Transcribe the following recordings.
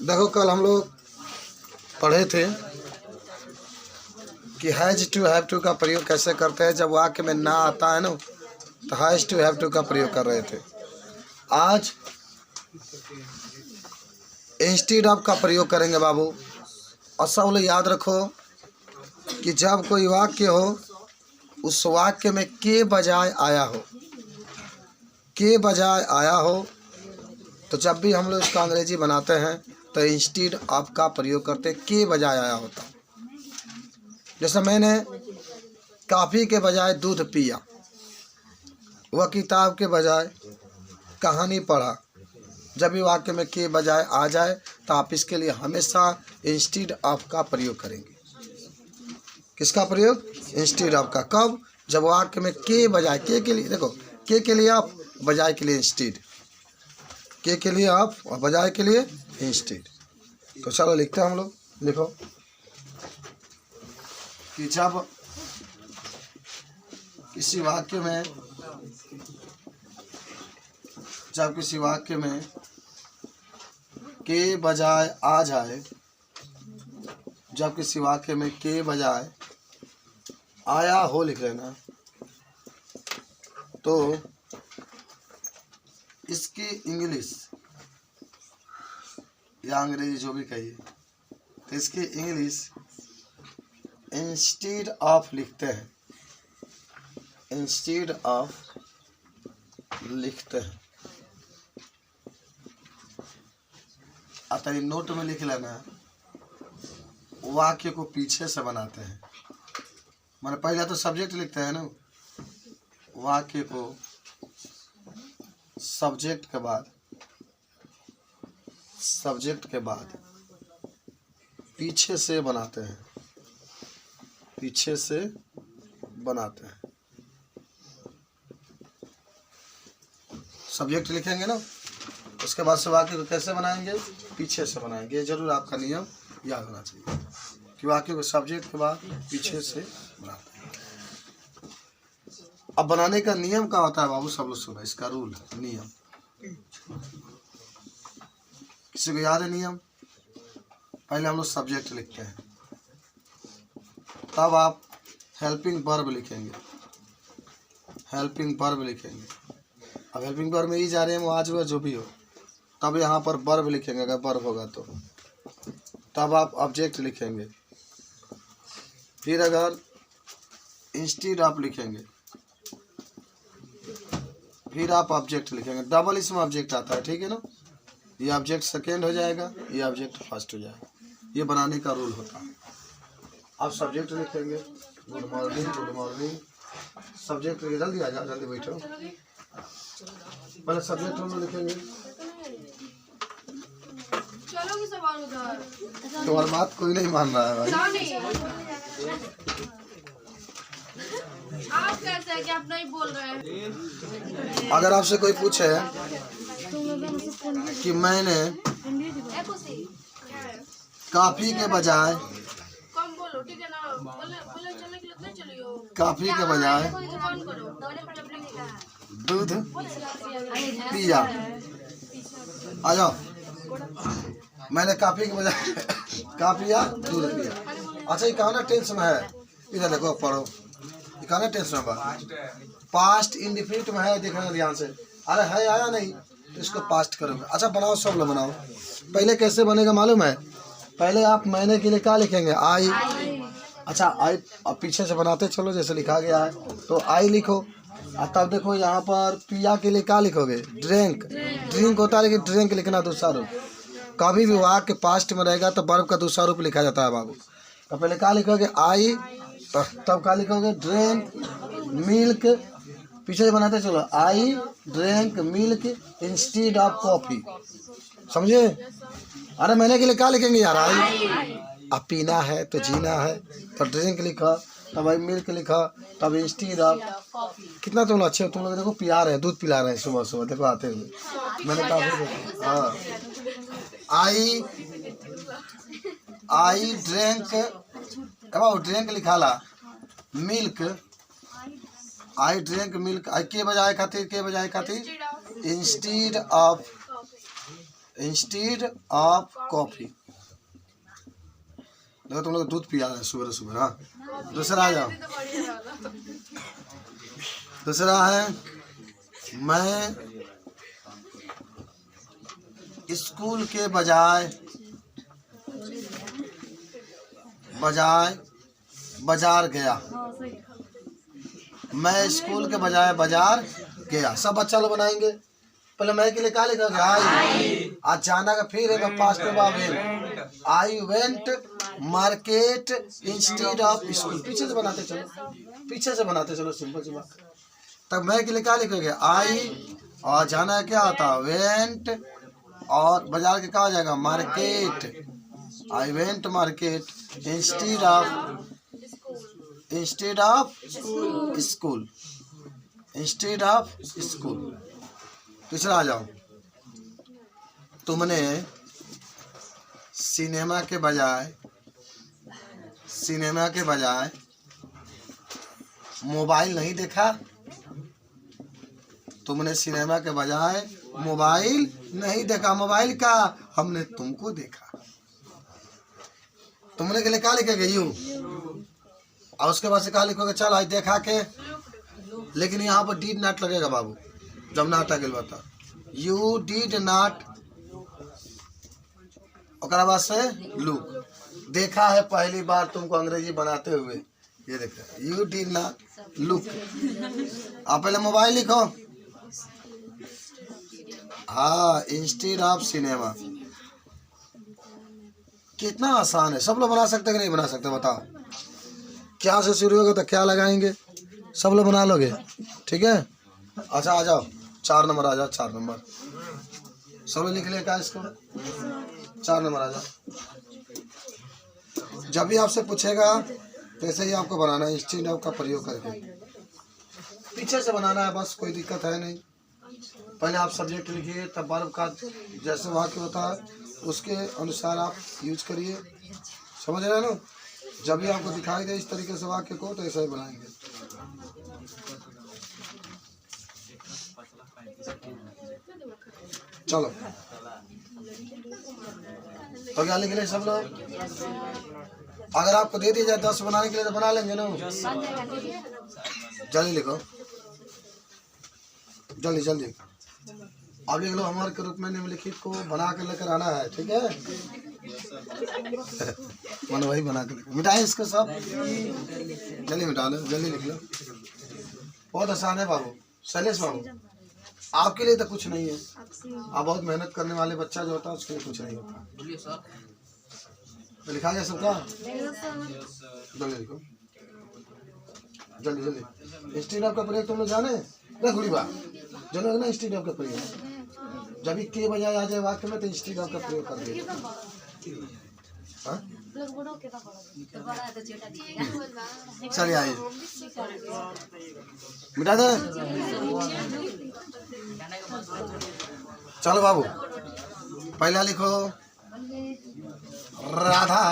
देखो कल हम लोग पढ़े थे कि हैज टू हैव टू का प्रयोग कैसे करते हैं जब वाक्य में ना आता है ना, तो हैज टू हैव टू का प्रयोग कर रहे थे। आज इंस्टीड ऑफ का प्रयोग करेंगे बाबू। और सब लोग याद रखो कि जब कोई वाक्य हो उस वाक्य में के बजाय आया हो, के बजाय आया हो, तो जब भी हम लोग इसका अंग्रेजी बनाते हैं तो इंस्टीड ऑफ का प्रयोग करते के बजाय आया होता। जैसे मैंने कॉफ़ी के बजाय दूध पिया, वह किताब के बजाय कहानी पढ़ा। जब भी वाक्य में के बजाय आ जाए तो आप इसके लिए हमेशा इंस्टीड ऑफ का प्रयोग करेंगे। किसका प्रयोग? इंस्टीड ऑफ का। कब? जब वाक्य में के बजाय, के लिए देखो, के लिए आप, बजाय के लिए इंस्टीड, के लिए आप और बजाय के लिए इंस्टीड। तो चलो लिखते हैं हम लोग। लिखो कि जब किसी वाक्य में के बजाय आ जाए, जब किसी वाक्य में के बजाय आया हो लिख लेना, तो इसकी इंग्लिश या अंग्रेजी जो भी कहिए, तो इसकी इंग्लिश इंस्टीड ऑफ लिखते हैं, इंस्टीड ऑफ लिखते हैं। आता ये नोट में लिख लेना। वाक्य को पीछे से बनाते हैं, मैंने पहले तो सब्जेक्ट लिखते हैं ना, वाक्य को सब्जेक्ट के बाद पीछे से बनाते हैं, पीछे से बनाते हैं। सब्जेक्ट लिखेंगे ना, उसके बाद से वाक्य को कैसे बनाएंगे? पीछे से बनाएंगे। जरूर आपका नियम याद होना चाहिए कि वाक्य को सब्जेक्ट के बाद पीछे से बनाते हैं। अब बनाने का नियम क्या होता है बाबू? सब लोग सुनो, इसका रूल है, नियम। किसी को याद है नियम? पहले हम लोग सब्जेक्ट लिखते हैं, तब आप हेल्पिंग वर्ब लिखेंगे, हेल्पिंग वर्ब लिखेंगे। अब हेल्पिंग वर्ब में ही जा रहे हैं, वो आज हुआ जो भी हो, तब यहाँ पर वर्ब लिखेंगे। अगर वर्ब होगा तो तब आप ऑब्जेक्ट लिखेंगे। फिर अगर इंस्टीड ऑफ लिखेंगे, फिर आप ऑब्जेक्ट लिखेंगे। डबल इसमें ऑब्जेक्ट आता है, ठीक है ना? ये ऑब्जेक्ट सेकेंड हो जाएगा, ये ऑब्जेक्ट फर्स्ट हो जाएगा। ये बनाने का रूल होता है। आप सब्जेक्ट लिखेंगे, good morning, good morning. Subject लिखे, जल्दी आ जाओ, जल्दी बैठो। पहले सब्जेक्ट हम लिखेंगे। तुम्हारी बात कोई नहीं मान रहा है भाई। आप कैसे हैं कि आप नहीं बोल रहे हैं? अगर आपसे कोई पूछे कि मैंने कॉफी के बजाय, कम बोलो, ठीक है ना? बोले चलने के लिए नहीं चलियो। कॉफी के बजाय दूध पिया, आ जाओ। मैंने कॉफी के बजाय कॉफी या दूध पिया। अच्छा, ये कहना टेंस में है, इधर देखो, पढ़ो। ये कहना टेंस में बात, पास्ट इंडिफिनिट में है, देखना ध्यान से। अरे है आया नहीं तो इसको पास्ट करोगे। अच्छा बनाओ, सब लोग बनाओ। पहले कैसे बनेगा मालूम है? पहले आप मैंने के लिए क्या लिखेंगे? आई। अच्छा, आई अब पीछे से बनाते चलो, जैसे लिखा गया है तो आई लिखो। और तब देखो यहाँ पर पिया के लिए क्या लिखोगे? ड्रिंक। ड्रिंक होता है, लेकिन ड्रिंक लिखना दूसरा रूप। कभी भी वाक्य पास्ट में रहेगा तो वर्ब का दूसरा रूप लिखा जाता है बाबू। तो पहले क्या लिखोगे? आई, तब क्या लिखोगे? Drink milk. पीछे से बनाते चलो, I drink milk instead of coffee. समझे? अरे मैंने के लिए क्या लिखेंगे यार? आई। अब पीना है तो जीना है, तो ड्रिंक लिखा, तब आई मिल्क लिखा, तब इंस्टीड ऑफ। कितना तुम अच्छे हो, तुम लोग देखो पिला रहे हैं, दूध पिला रहे हैं सुबह सुबह, देखो आते हुए। मैंने कहा हाँ, आई ड्रिंक, अब ड्रिंक लिखा ला, मिल्क, आई ड्रिंक मिल्क। आई के बजाय खातिर, के बजाय खातिर instead of instead of coffee. देखो तुम लोग दूध पिया है सुबह सुबह। हाँ, दूसरा आ जाओ। दूसरा है मैं स्कूल के बजाय बाजार गया। मैं स्कूल के बजाय बाजार गया। सब बच्चा लोग बनाएंगे। पहले मैं के लिए क्या लिखा गया? आई। आज जाना का फिर है पास्ट में went. I went market instead of school. पीछे से बनाते चलो, पीछे से बनाते चलो, सिंपल सी बात। तब मैं के लिए क्या लिखा गया? आई। और जाना क्या होता? वेंट। और बाजार के क्या हो जाएगा? Market. I went market instead of school. Instead of school. तीसरा आ जाओ। तुमने सिनेमा के बजाय मोबाइल नहीं देखा। तुमने सिनेमा के बजाय मोबाइल नहीं देखा। मोबाइल का हमने तुमको देखा। तुमने के लिए क्या लिखेगा? यू। और उसके बाद से क्या लिखोगे? चल आज देखा के, लेकिन यहाँ पर डिड नॉट लगेगा बाबू। जब नाट आ गया बता, यू डिड नॉट, और बाद से लुक। देखा है पहली बार तुमको अंग्रेजी बनाते हुए। ये देखो, यू डिड नॉट लुक। आप पहले मोबाइल लिखो। हाँ, इंस्टीड ऑफ सिनेमा। कितना आसान है। सब लोग बना सकते कि नहीं बना सकते? बताओ। क्या से शुरू होगा तो क्या लगाएंगे? सब लोग बना लोगे? ठीक है। अच्छा आ जाओ, 4 नंबर आ जाओ। 4 नंबर सब लोग लिख लेगा इसको। 4 नंबर आ जाओ। जब भी आपसे पूछेगा वैसे ही आपको बनाना है, इंस्टीड ऑफ का प्रयोग करके। पीछे से बनाना है बस, कोई दिक्कत है नहीं। पहले आप सब्जेक्ट लिखिए, तब वर्ब का जैसे वाक्य होता है उसके अनुसार आप यूज करिए। समझ रहे हैं ना? जब भी आपको दिखाई दे इस तरीके से वाक्य को, तो ऐसा ही बनाएंगे। चलो, तो क्या लिख ले सब लोग? अगर आपको दे दिया जाए 10 बनाने के लिए तो बना लेंगे ना? जल्दी लिखो, जल्दी जल्दी। अब लिख लो, हमारे के रूप में निम्नलिखित को बना कर लेकर आना है। ठीक है। मन वही बना कर मिटाए इसको सब। जल्दी मिटा लो, जल्दी लिख लो। बहुत आसान है बाबू। शैलेश बाबू, आपके लिए तो कुछ नहीं है। आप बहुत मेहनत करने वाले बच्चा जो होता है उसके लिए कुछ नहीं होता। तो लिखा जाए सबका? जल्दी लिखो, जल्दी जल्दी। इंस्टीड ऑफ का प्रयोग तुम लोग जाने ना? गुड़ी बात जानो ना इंस्टीड ऑफ का प्रयोग। जब के बजाय आ जाए वाक्य में तो इंस्टीड ऑफ का प्रयोग कर दिए। चलिए आइए, मिटा दे। चलो बाबू, पहला लिखो, राधा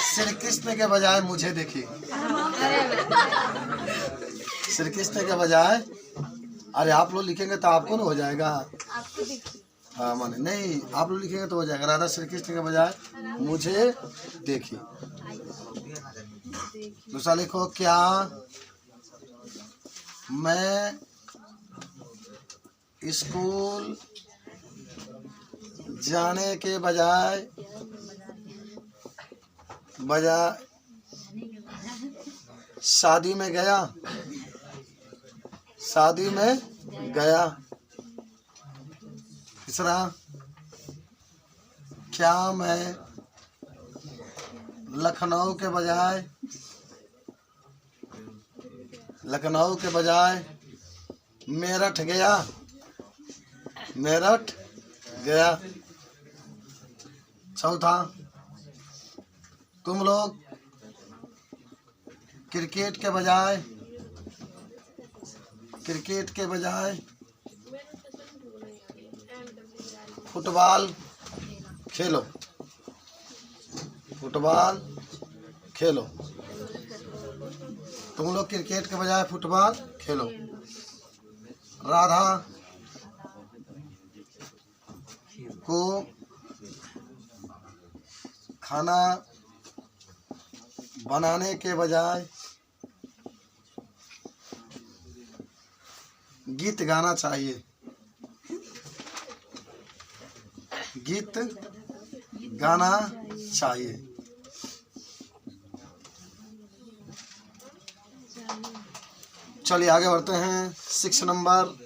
श्री कृष्ण के बजाय मुझे देखी। श्री कृष्ण के बजाय, अरे आप लोग लिखेंगे तो आपको ना हो जाएगा। हाँ माने नहीं, आप लोग लिखेंगे तो हो जाएगा। राधा श्री कृष्ण के बजाय मुझे देखी। दूसरा लिखो, क्या मैं स्कूल जाने के बजाय शादी में गया? शादी में गया। तीसरा, क्या मैं लखनऊ के बजाय मेरठ गया? मेरठ गया। चौथा, तुम लोग क्रिकेट के बजाय फुटबॉल खेलो। फुटबॉल खेलो। तुम लोग क्रिकेट के बजाय फुटबॉल खेलो। राधा आपको खाना बनाने के बजाय गीत गाना चाहिए। गीत गाना चाहिए। चलिए आगे बढ़ते हैं। 6 नंबर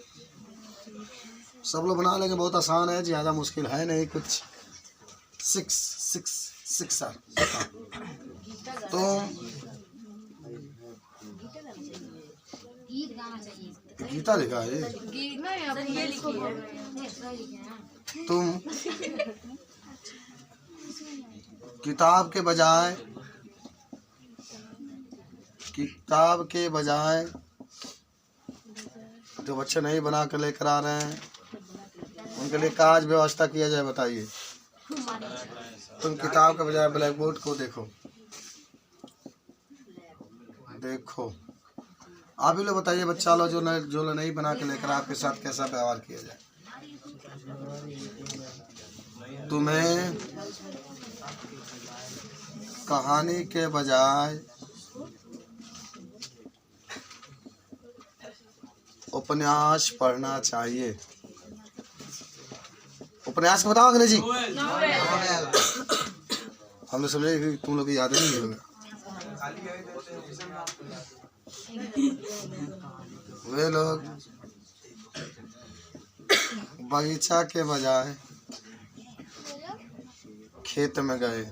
सब लोग बना लेंगे, बहुत आसान है, ज़्यादा मुश्किल है नहीं कुछ। 6 सर। तो गीता लिखा है तुम किताब के बजाय जो बच्चे नहीं बना कर लेकर आ रहे हैं उनके लिए काज व्यवस्था किया जाए। बताइए, तुम किताब के बजाय ब्लैक बोर्ड को देखो। आप ही लोग बताइए बच्चा लोग जो नहीं बना के लेकर आपके साथ कैसा व्यवहार किया जाए। तुम्हें कहानी के बजाय उपन्यास पढ़ना चाहिए। उपन्यास बताओ अंग्रेजी। हमने समझे कि तुम लोग की याद नहीं होगा। वे लोग बगीचा के बजाय खेत में गए।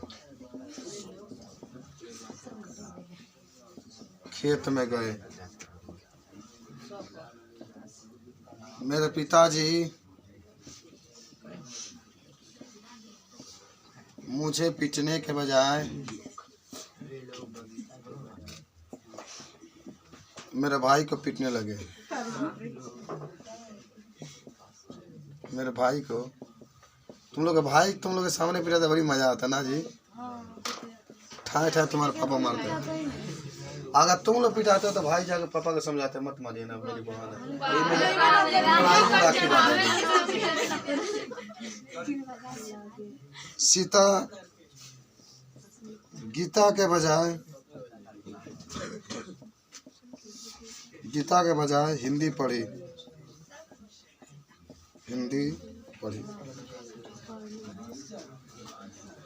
मेरे पिताजी मुझे पीटने के बजाय मेरे भाई को पीटने लगे। मेरे भाई को तुम लोग के सामने पीटा तो बड़ी मजा आता ना जी। ठाए तुम्हारे पापा मारते हैं। अगर तुम लोग पिटाते हो तो भाई जाकर पापा को समझाते मत मारिए ना मेरी बहन। सीता गीता के बजाय हिंदी पढ़ी।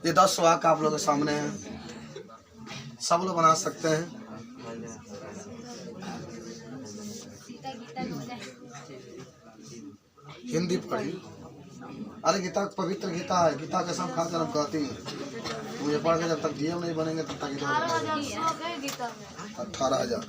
ये 10 वाक्य आप लोगों के सामने हैं, सब लोग बना सकते हैं। हिंदी पढ़ी। अरे गीता पवित्र गीता है, गीता के सब खास जन्म कहती है। मुझे पढ़ के जब तक डीएम नहीं बनेंगे तब तक 18,000